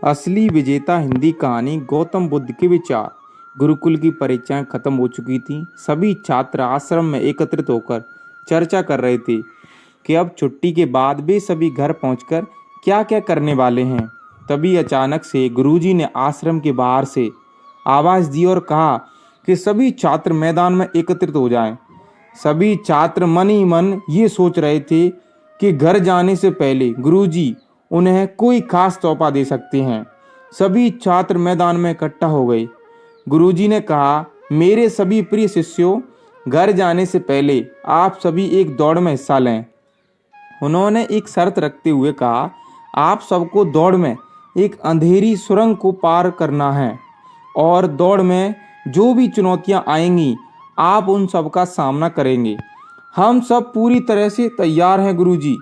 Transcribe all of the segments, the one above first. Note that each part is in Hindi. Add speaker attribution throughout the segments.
Speaker 1: असली विजेता हिंदी कहानी गौतम बुद्ध के विचार। गुरुकुल की परीक्षाएं खत्म हो चुकी थीं। सभी छात्र आश्रम में एकत्रित होकर चर्चा कर रहे थे कि अब छुट्टी के बाद वे सभी घर पहुंचकर क्या क्या करने वाले हैं। तभी अचानक से गुरुजी ने आश्रम के बाहर से आवाज़ दी और कहा कि सभी छात्र मैदान में एकत्रित हो जाएं। सभी छात्र मन ही मन ये सोच रहे थे कि घर जाने से पहले गुरुजी उन्हें कोई खास तोहफा दे सकते हैं। सभी छात्र मैदान में इकट्ठा हो गए। गुरुजी ने कहा, मेरे सभी प्रिय शिष्यों, घर जाने से पहले आप सभी एक दौड़ में हिस्सा लें। उन्होंने एक शर्त रखते हुए कहा, आप सबको दौड़ में एक अंधेरी सुरंग को पार करना है और दौड़ में जो भी चुनौतियां आएंगी आप उन सब का सामना करेंगे। हम सब पूरी तरह से तैयार हैं गुरुजी,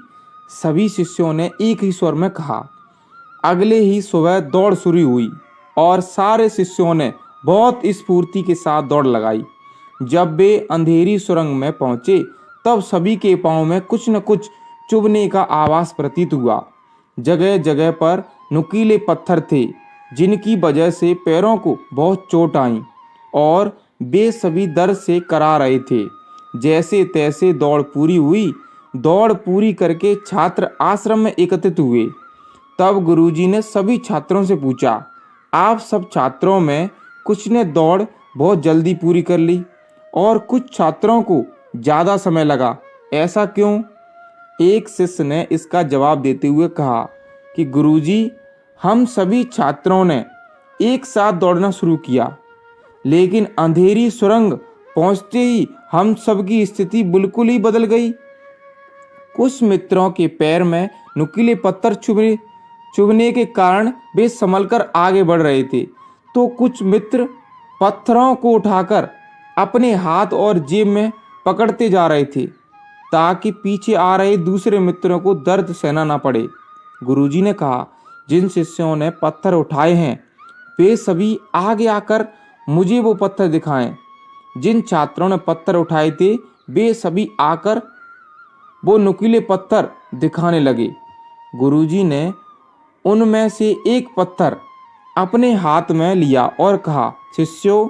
Speaker 1: सभी शिष्यों ने एक ही स्वर में कहा। अगले ही सुबह दौड़ शुरू हुई और सारे शिष्यों ने बहुत स्फूर्ति के साथ दौड़ लगाई। जब वे अंधेरी सुरंग में पहुंचे तब सभी के पांव में कुछ न कुछ चुभने का आवाज प्रतीत हुआ। जगह जगह पर नुकीले पत्थर थे जिनकी वजह से पैरों को बहुत चोट आई और वे सभी दर्द से करा रहे थे। जैसे तैसे दौड़ पूरी हुई। दौड़ पूरी करके छात्र आश्रम में एकत्रित हुए। तब गुरुजी ने सभी छात्रों से पूछा, आप सब छात्रों में कुछ ने दौड़ बहुत जल्दी पूरी कर ली और कुछ छात्रों को ज़्यादा समय लगा, ऐसा क्यों? एक शिष्य ने इसका जवाब देते हुए कहा कि गुरुजी, हम सभी छात्रों ने एक साथ दौड़ना शुरू किया, लेकिन अंधेरी सुरंग पहुंचते ही हम सबकी स्थिति बिल्कुल ही बदल गई। कुछ मित्रों के पैर में नुकीले पत्थर चुभने के कारण वे संभलकर आगे बढ़ रहे थे, तो कुछ मित्र पत्थरों को उठाकर अपने हाथ और जेब में पकड़ते जा रहे थे ताकि पीछे आ रहे दूसरे मित्रों को दर्द सहना ना पड़े। गुरुजी ने कहा, जिन शिष्यों ने पत्थर उठाए हैं वे सभी आगे आकर मुझे वो पत्थर दिखाएं। जिन छात्रों ने पत्थर उठाए थे वे सभी आकर वो नुकीले पत्थर दिखाने लगे। गुरुजी ने उनमें से एक पत्थर अपने हाथ में लिया और कहा, शिष्यों,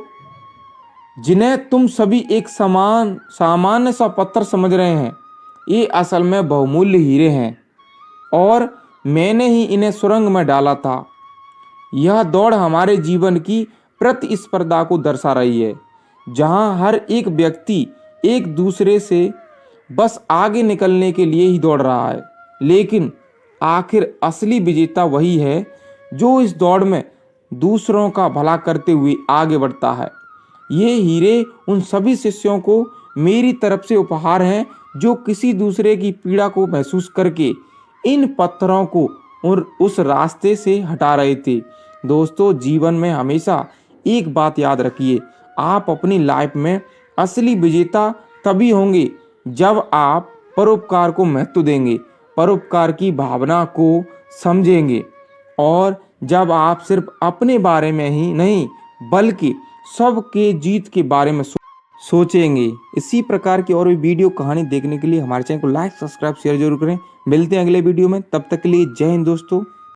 Speaker 1: जिन्हें तुम सभी एक सामान्य सा पत्थर समझ रहे हैं, ये असल में बहुमूल्य हीरे हैं और मैंने ही इन्हें सुरंग में डाला था। यह दौड़ हमारे जीवन की प्रतिस्पर्धा को दर्शा रही है, जहां हर एक व्यक्ति एक दूसरे से बस आगे निकलने के लिए ही दौड़ रहा है, लेकिन आखिर असली विजेता वही है जो इस दौड़ में दूसरों का भला करते हुए आगे बढ़ता है। ये हीरे उन सभी शिष्यों को मेरी तरफ से उपहार हैं जो किसी दूसरे की पीड़ा को महसूस करके इन पत्थरों को और उस रास्ते से हटा रहे थे। दोस्तों, जीवन में हमेशा एक बात याद रखिए, आप अपनी लाइफ में असली विजेता तभी होंगे जब आप परोपकार को महत्व देंगे, परोपकार की भावना को समझेंगे और जब आप सिर्फ अपने बारे में ही नहीं बल्कि सबके जीत के बारे में सोचेंगे। इसी प्रकार की और भी वीडियो कहानी देखने के लिए हमारे चैनल को लाइक, सब्सक्राइब, शेयर जरूर करें। मिलते हैं अगले वीडियो में, तब तक के लिए जय हिंद दोस्तों।